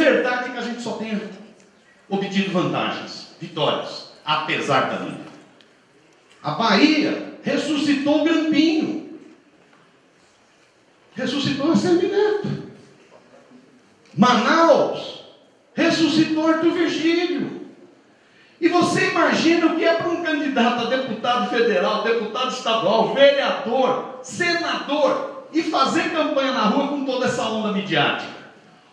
verdade que a gente só tenha obtido vantagens, vitórias, apesar da mídia. A Bahia ressuscitou o Grampinho, ressuscitou a Semineto. Manaus ressuscitou Arthur Virgílio. E você imagina o que é para um candidato a deputado federal, deputado estadual, vereador, senador, e fazer campanha na rua com toda essa onda midiática.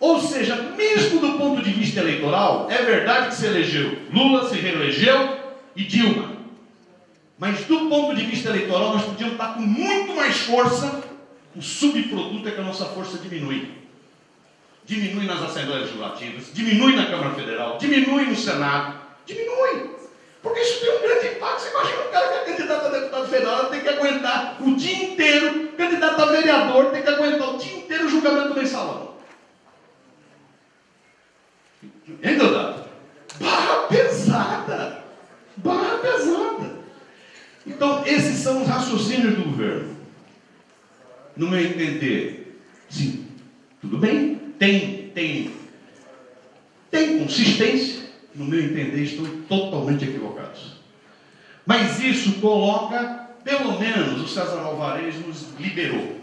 Ou seja, mesmo do ponto de vista eleitoral, é verdade que se elegeu Lula, se reelegeu e Dilma. Mas do ponto de vista eleitoral, nós podíamos estar com muito mais força. O subproduto é que a nossa força diminui. Diminui nas Assembleias Legislativas, diminui na Câmara Federal, diminui no Senado. Diminui. Porque isso tem um grande impacto. Você imagina um cara que é candidato a deputado federal, tem que aguentar o dia inteiro, candidato a vereador, tem que aguentar o dia inteiro o julgamento do mensalão. Hein, Deodado? Barra pesada. Barra pesada. Então, esses são os raciocínios do governo. No meu entender, sim, tudo bem, tem consistência. No meu entender, estão totalmente equivocados. Mas isso coloca, pelo menos, o César Alvarez nos liberou.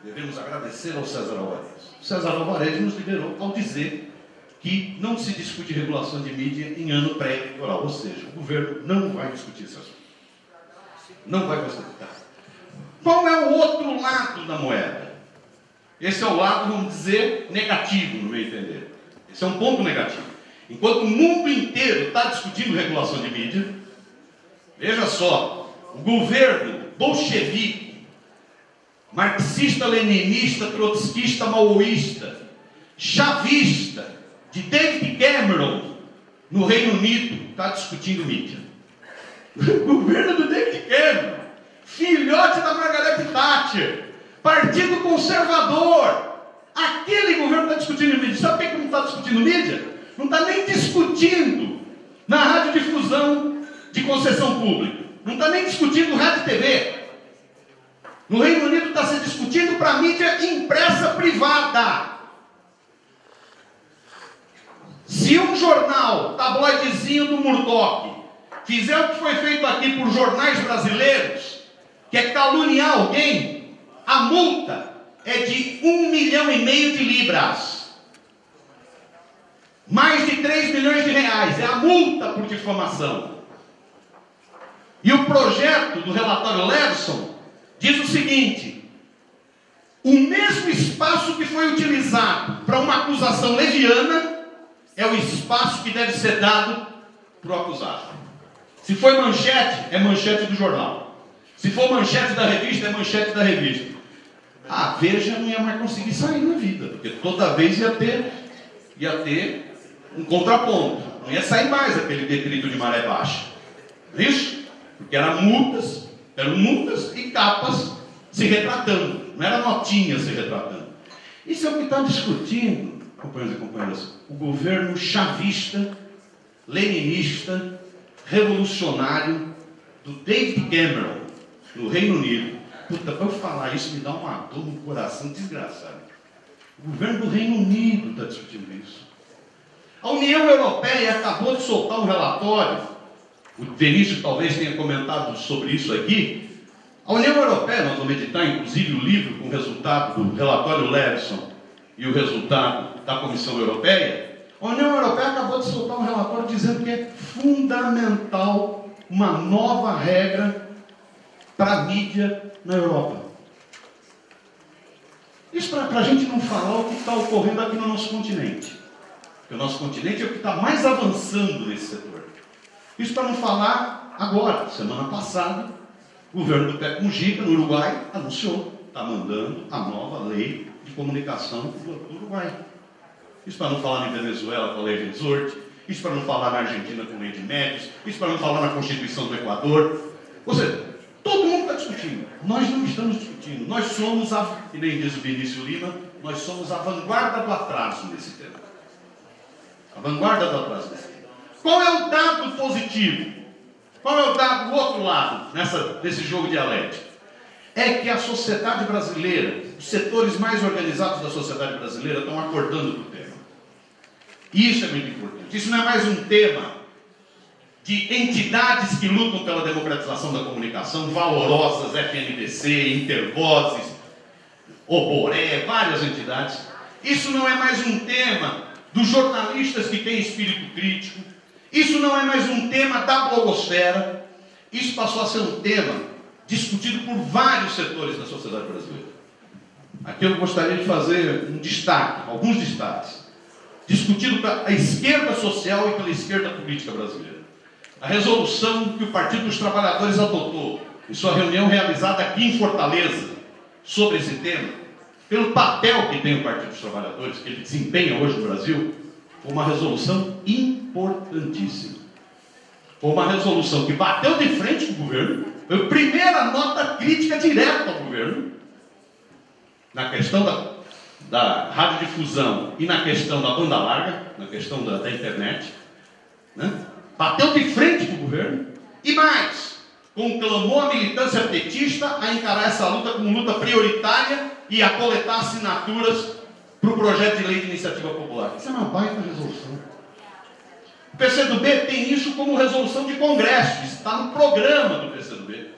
Devemos agradecer ao César Alvarez. O César Alvarez nos liberou ao dizer que não se discute regulação de mídia em ano pré-eleitoral. Ou seja, o governo não vai discutir esse assunto. Não vai facilitar. Qual é o outro lado da moeda? Esse é o lado, vamos dizer, negativo, no meu entender. Esse é um ponto negativo. Enquanto o mundo inteiro está discutindo regulação de mídia, veja só, o governo bolchevique, marxista-leninista, trotskista, maoísta, chavista, de David Cameron, no Reino Unido, está discutindo mídia. O governo do David Cameron, filhote da Margaret Thatcher, Partido Conservador, aquele governo está discutindo mídia. Sabe por que não está discutindo mídia? Não está nem discutindo na radiodifusão de concessão pública. Não está nem discutindo rádio e TV. No Reino Unido está se discutindo para a mídia impressa privada. Se um jornal, tabloidezinho do Murdoch, fizer o que foi feito aqui por jornais brasileiros, que é caluniar alguém, a multa é de 1,5 milhão de libras. Mais de 3 milhões de reais. É a multa por difamação. E o projeto do relatório Levison diz o seguinte: o mesmo espaço que foi utilizado para uma acusação leviana é o espaço que deve ser dado para o acusado. Se foi manchete, é manchete do jornal. Se for manchete da revista, é manchete da revista. A Veja não ia mais conseguir sair na vida, porque toda vez ia ter um contraponto. Não ia sair mais aquele decreto de maré baixa. Não é isso? Porque eram multas e capas se retratando. Não era notinha se retratando. Isso é o que está discutindo, companheiros e companheiras, o governo chavista, leninista, revolucionário do David Cameron, no Reino Unido. Puta, para eu falar isso me dá uma dor no coração desgraçado. O governo do Reino Unido está discutindo isso. A União Europeia acabou de soltar um relatório, o Vinícius talvez tenha comentado sobre isso aqui. A União Europeia, nós vamos editar inclusive o livro com o resultado do relatório Levison e o resultado da Comissão Europeia. A União Europeia acabou de soltar um relatório dizendo que é fundamental uma nova regra para a mídia na Europa. Isso para a gente não falar o que está ocorrendo aqui no nosso continente. Porque o nosso continente é o que está mais avançando nesse setor. Isso para não falar agora. Semana passada, o governo do Pepe Mujica, no Uruguai, anunciou, está mandando a nova lei de comunicação do Uruguai. Isso para não falar na Venezuela com a lei de Exorte, isso para não falar na Argentina com a lei de Médios, isso para não falar na Constituição do Equador. Ou seja, todo mundo está discutindo. Nós não estamos discutindo. Nós somos, que nem diz o Vinícius Lima, nós somos a vanguarda do atraso nesse tema. A vanguarda do atraso nesse tema. Qual é o dado positivo? Qual é o dado do outro lado, nesse jogo dialético? É que a sociedade brasileira, os setores mais organizados da sociedade brasileira estão acordando para o tema. Isso é muito importante. Isso não é mais um tema de entidades que lutam pela democratização da comunicação, valorosas, FNDC, Intervozes, Oboré, várias entidades. Isso não é mais um tema dos jornalistas que têm espírito crítico. Isso não é mais um tema da blogosfera. Isso passou a ser um tema discutido por vários setores da sociedade brasileira. Aqui eu gostaria de fazer um destaque, alguns destaques, discutido pela esquerda social e pela esquerda política brasileira. A resolução que o Partido dos Trabalhadores adotou em sua reunião realizada aqui em Fortaleza sobre esse tema, pelo papel que tem o Partido dos Trabalhadores, que ele desempenha hoje no Brasil, foi uma resolução importantíssima. Foi uma resolução que bateu de frente com o governo, foi a primeira nota crítica direta ao governo, na questão da radiodifusão e na questão da banda larga, na questão da internet, né? Bateu de frente com o governo, e mais, conclamou a militância petista a encarar essa luta como luta prioritária e a coletar assinaturas para o projeto de lei de iniciativa popular. Isso é uma baita resolução. O PCdoB tem isso como resolução de congresso, isso está no programa do PCdoB,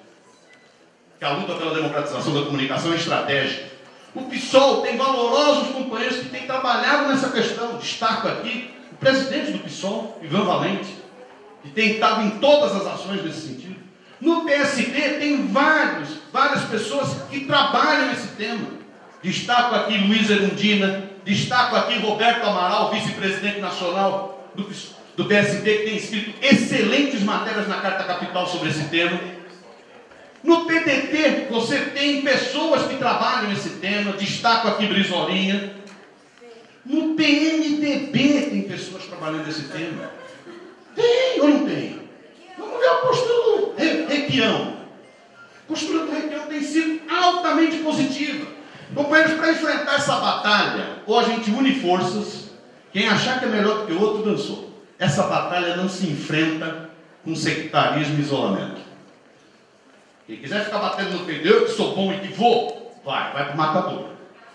que a luta pela democratização da comunicação é estratégica. O PSOL tem valorosos companheiros que têm trabalhado nessa questão. Destaco aqui o presidente do PSOL, Ivan Valente, que tem estado em todas as ações nesse sentido. No PSD tem várias pessoas que trabalham nesse tema. Destaco aqui Luiz Erundina, destaco aqui Roberto Amaral, vice-presidente nacional do PSD, que tem escrito excelentes matérias na Carta Capital sobre esse tema. No PDT, você tem pessoas que trabalham nesse tema, destaco aqui Brizolinha. No PMDB tem pessoas trabalhando nesse tema. Tem ou não tem? Vamos ver a postura do Requião. A postura do Requião tem sido altamente positiva. Companheiros, para enfrentar essa batalha, ou a gente une forças, quem achar que é melhor do que o outro, dançou. Essa batalha não se enfrenta com sectarismo e isolamento. Quem quiser ficar batendo no peito, eu que sou bom e que vou, vai para o matador.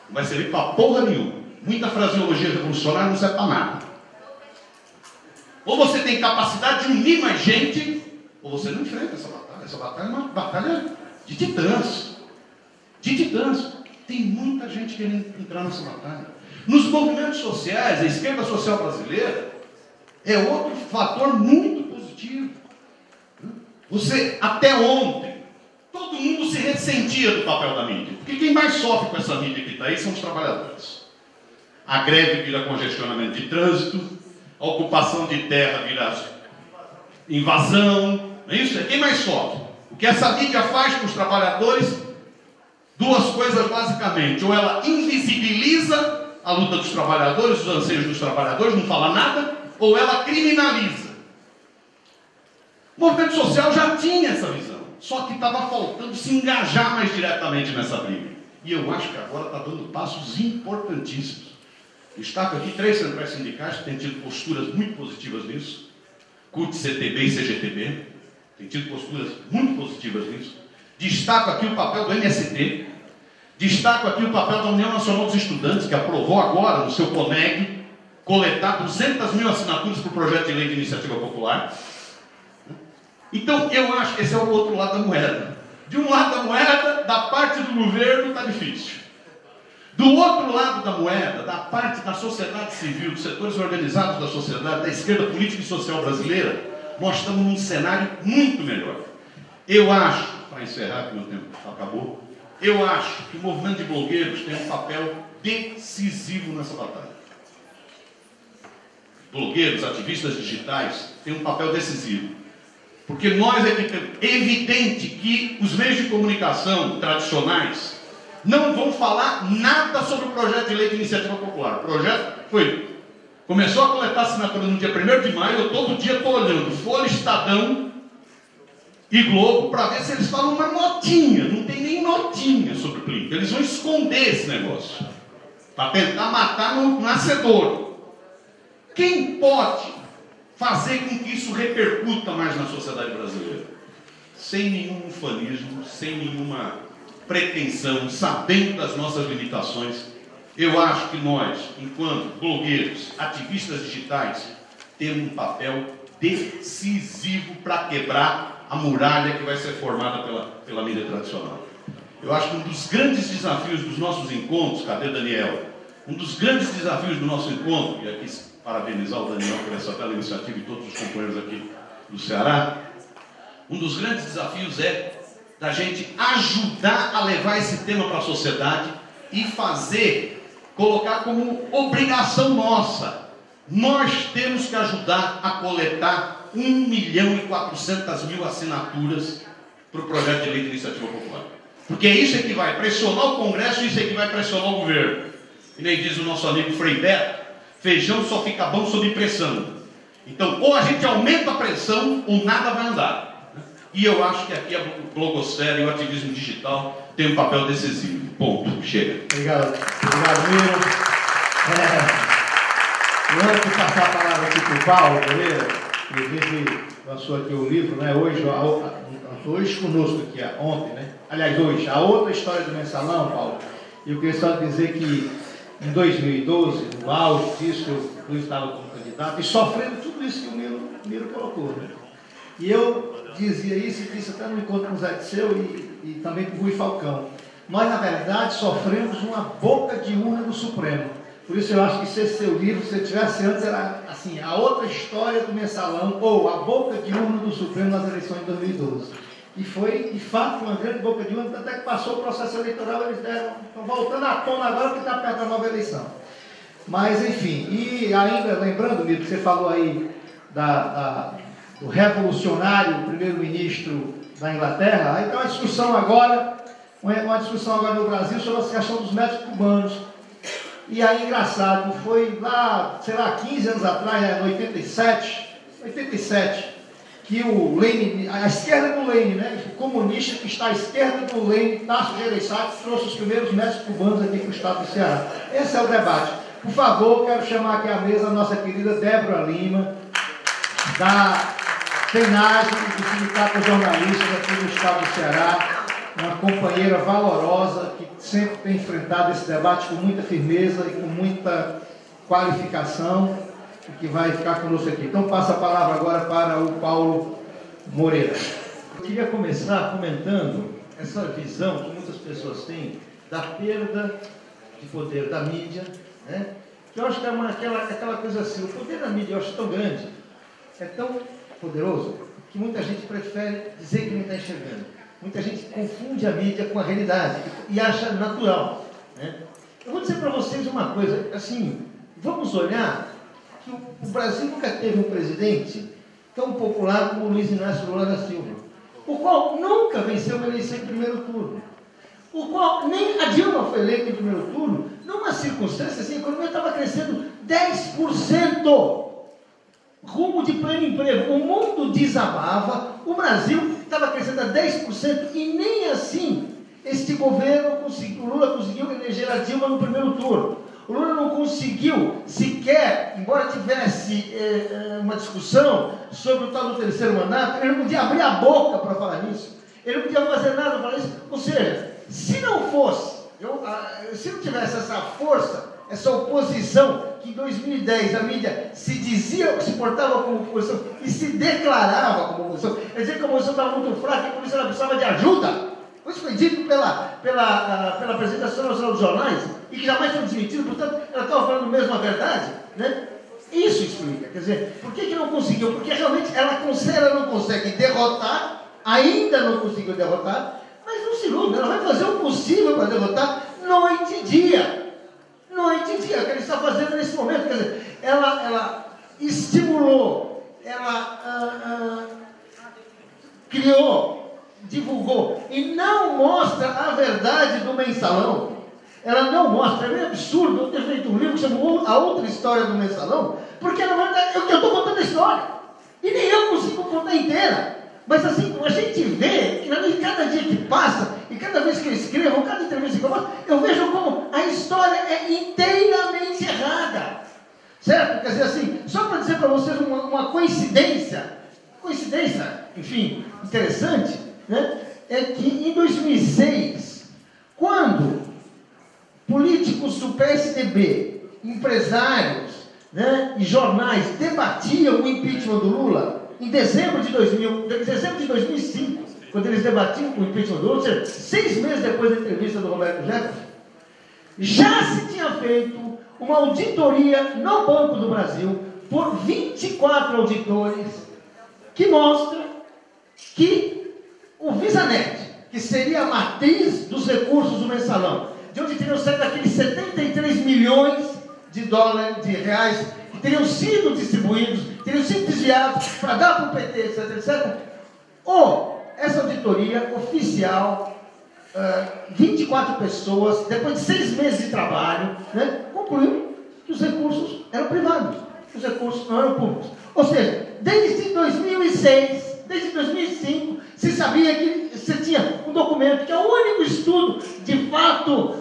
Não vai servir para porra nenhuma. Muita fraseologia revolucionária não serve para nada. Ou você tem capacidade de unir mais gente, ou você não enfrenta essa batalha. Essa batalha é uma batalha de titãs. De titãs. Tem muita gente querendo entrar nessa batalha. Nos movimentos sociais, a esquerda social brasileira é outro fator muito positivo. Você, até ontem, todo mundo se ressentia do papel da mídia. Porque quem mais sofre com essa mídia que está aí são os trabalhadores. A greve vira congestionamento de trânsito, a ocupação de terra vira invasão, não é isso? É quem mais sofre. O que essa mídia faz com os trabalhadores, duas coisas basicamente. Ou ela invisibiliza a luta dos trabalhadores, os anseios dos trabalhadores, não fala nada, ou ela criminaliza. O movimento social já tinha essa visão, só que estava faltando se engajar mais diretamente nessa briga. E eu acho que agora está dando passos importantíssimos. Destaco aqui 3 centrais sindicais que têm tido posturas muito positivas nisso. CUT, CTB e CGTB têm tido posturas muito positivas nisso. Destaco aqui o papel do MST. Destaco aqui o papel da União Nacional dos Estudantes, que aprovou agora no seu CONEG coletar 200 mil assinaturas para o projeto de lei de iniciativa popular. Então, eu acho que esse é o outro lado da moeda. De um lado da moeda, da parte do governo, está difícil. Do outro lado da moeda, da parte da sociedade civil, dos setores organizados da sociedade, da esquerda política e social brasileira, nós estamos num cenário muito melhor. Eu acho, para encerrar, que meu tempo acabou, eu acho que o movimento de blogueiros tem um papel decisivo nessa batalha. Blogueiros, ativistas digitais, têm um papel decisivo. Porque nós é evidente que os meios de comunicação tradicionais não vão falar nada sobre o projeto de lei de iniciativa popular. O projeto começou a coletar assinaturas no dia 1º de maio, eu todo dia estou olhando Folha, Estadão e Globo para ver se eles falam uma notinha. Não tem nem notinha sobre o Plínio. Eles vão esconder esse negócio para tentar matar no nascedouro. Quem pode fazer com que isso repercuta mais na sociedade brasileira? Sem nenhum ufanismo, sem nenhuma pretensão, sabendo das nossas limitações, Eu acho que nós, enquanto blogueiros, ativistas digitais, temos um papel decisivo para quebrar a muralha que vai ser formada pela mídia tradicional. Eu acho que um dos grandes desafios dos nossos encontros, cadê Daniel? Um dos grandes desafios do nosso encontro, e aqui parabenizar o Daniel por essa bela iniciativa e todos os companheiros aqui do Ceará, um dos grandes desafios é da gente ajudar a levar esse tema para a sociedade e colocar como obrigação nossa. Nós temos que ajudar a coletar 1.400.000 assinaturas para o projeto de lei de iniciativa popular. Porque isso é que vai pressionar o Congresso e isso é que vai pressionar o governo. E nem diz o nosso amigo Frei Beto, feijão só fica bom sob pressão. Então, ou a gente aumenta a pressão ou nada vai andar. E eu acho que aqui a blogosfera e o ativismo digital tem um papel decisivo. Ponto. Chega. Obrigado. Obrigado, Miro. Antes de passar a palavra aqui para o Paulo Moreira, que a gente lançou aqui o livro, né? Hoje conosco aqui, ontem, né? Aliás, hoje, a outra história do Mensalão, Paulo. E eu queria só dizer que em 2012, no auge disso, eu estava como candidato e sofrendo tudo isso que o Miro colocou, né? E eu dizia isso e disse até no encontro com o Zé Disseu e também com o Rui Falcão. Nós, na verdade, sofremos uma boca de urna do Supremo. Por isso eu acho que se esse seu livro, se ele tivesse antes, era assim, a outra história do Mensalão, ou a boca de urna do Supremo nas eleições de 2012. E foi, de fato, uma grande boca de urna, até que passou o processo eleitoral, eles estão voltando à tona agora porque está perto da nova eleição. Mas, enfim, e ainda, lembrando, Miro, que você falou aí do revolucionário primeiro-ministro da Inglaterra, aí tem uma discussão agora no Brasil sobre a questão dos médicos cubanos. E aí, engraçado, foi lá, sei lá, 15 anos atrás, em 87, que o Lênin, a esquerda do Lênin, né, o comunista que está à esquerda do Lênin, Tasso Gereissati, trouxe os primeiros médicos cubanos aqui para o estado do Ceará. Esse é o debate. Por favor, quero chamar aqui à mesa a nossa querida Débora Lima, da FENAGE, do Sindicato de Jornalistas aqui do estado do Ceará, uma companheira valorosa que sempre tem enfrentado esse debate com muita firmeza e com muita qualificação e que vai ficar conosco aqui. Então, passo a palavra agora para o Paulo Moreira. Eu queria começar comentando essa visão que muitas pessoas têm da perda de poder da mídia, né? Que eu acho que é aquela coisa assim, o poder da mídia eu acho tão grande, é tão poderoso, que muita gente prefere dizer que não está enxergando. Muita gente confunde a mídia com a realidade e acha natural, né? Eu vou dizer para vocês uma coisa, assim, vamos olhar que o Brasil nunca teve um presidente tão popular como o Luiz Inácio Lula da Silva, o qual nunca venceu uma eleição em primeiro turno, o qual nem a Dilma foi eleita em primeiro turno, numa circunstância assim, a economia estava crescendo 10%, rumo de pleno emprego, o mundo desabava, o Brasil estava crescendo a 10% e nem assim este governo conseguiu, o Lula conseguiu eleger a Dilma no primeiro turno. O Lula não conseguiu sequer, embora tivesse uma discussão sobre o tal do terceiro mandato, ele não podia abrir a boca para falar nisso, ele não podia fazer nada para falar isso. Ou seja, se não fosse, se não tivesse essa força, essa oposição, que em 2010 a mídia se dizia, se portava como oposição e se declarava como oposição, quer dizer que a oposição estava muito fraca e por isso ela precisava de ajuda. Isso foi dito pela apresentação nacional dos jornais e que jamais foi desmentido, portanto, ela estava falando mesmo a verdade, né? Isso explica, quer dizer, por que não conseguiu? Porque realmente ela não consegue derrotar, ainda não conseguiu derrotar, mas não se ilude, ela vai fazer o possível para derrotar noite e dia. Noite e dia, que ele está fazendo nesse momento, quer dizer, ela estimulou, ela criou, divulgou e não mostra a verdade do Mensalão. Ela não mostra, é meio absurdo eu ter feito um livro que chamou A Outra História do Mensalão, porque na verdade eu estou contando a história e nem eu consigo contar inteira. Mas assim, a gente vê que cada dia que passa e cada vez que eu escrevo, cada entrevista que eu faço, eu vejo como a história é inteiramente errada. Certo? Quer dizer assim, só para dizer para vocês uma coincidência, enfim, interessante, né? É que em 2006, quando, políticos do PSDB, empresários, né, e jornais debatiam o impeachment do Lula em dezembro de 2005, quando eles debatiam o impeachment do Lula, ou seja, 6 meses depois da entrevista do Roberto Jefferson, já se tinha feito uma auditoria no Banco do Brasil por 24 auditores que mostra que o VisaNet, que seria a matriz dos recursos do mensalão, de onde teriam saído aqueles 73 milhões de dólares, de reais, que teriam sido distribuídos, teriam sido desviados para dar para o PT, etc, etc. Ou essa auditoria oficial, 24 pessoas, depois de 6 meses de trabalho, né, concluiu que os recursos eram privados, que os recursos não eram públicos. Ou seja, desde 2006, desde 2005, se sabia que você tinha um documento que é o único estudo de fato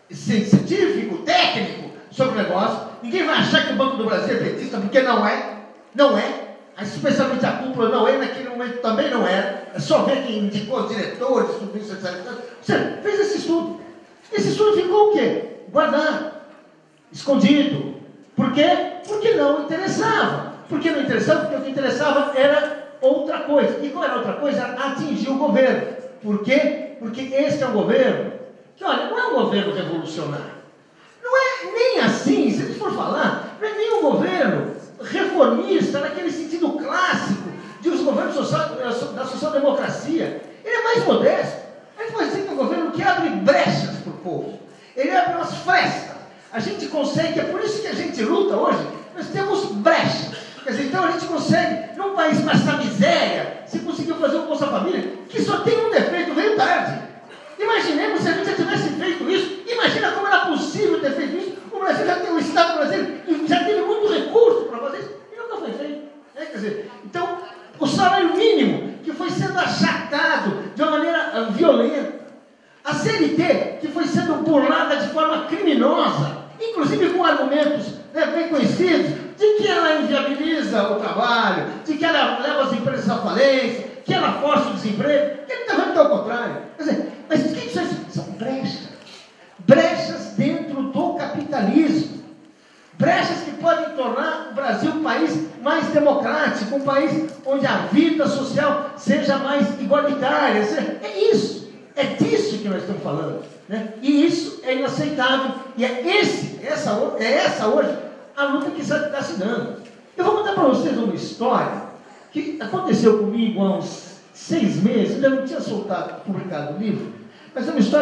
científico, técnico sobre o negócio. Ninguém vai achar que o Banco do Brasil é petista, porque não é. Não é. Especialmente a cúpula não é, naquele momento também não era. É só ver quem indicou os diretores, tudo isso, etc. Você fez esse estudo. Esse estudo ficou o quê? Guardado, escondido. Por quê? Porque não interessava. Por que não interessava? Porque o que interessava era outra coisa. E qual era a outra coisa? Atingir o governo. Por quê? Porque esse é um governo que, olha, não é um governo revolucionário. Não é nem assim, se a gente for falar, não é nem um governo reformista, naquele sentido clássico de os governos da social-democracia. Ele é mais modesto. A gente pode dizer que é um governo que abre brechas para o povo. Ele abre umas frestas. A gente consegue, é por isso que a gente luta hoje, nós temos brechas. Quer dizer, então a gente consegue, num país com essa miséria, se conseguiu fazer um Bolsa Família, que só tem um defeito, veio tarde. Imaginemos se a gente já tivesse feito isso. Imagina como era possível ter feito isso. O Brasil já tem, o Estado brasileiro já teve muito recurso para fazer isso e nunca foi feito. Quer dizer, então, o salário mínimo que foi sendo achatado de uma maneira violenta, a CLT que foi sendo burlada de forma criminosa, inclusive com argumentos, né, bem conhecidos, de que ela inviabiliza o trabalho, de que ela leva as empresas à falência, que ela força o desemprego, que ele está vendo que é o contrário. Quer dizer, mas o que são isso? São brechas. Brechas dentro do capitalismo. Brechas que podem tornar o Brasil um país mais democrático, um país onde a vida social seja mais igualitária. É isso. É disso que nós estamos falando. Né? E isso é inaceitável. E é essa hoje a luta que está se dando. Eu vou contar para vocês uma história que aconteceu comigo há uns 6 meses. Eu ainda não tinha publicado o livro, mas é uma história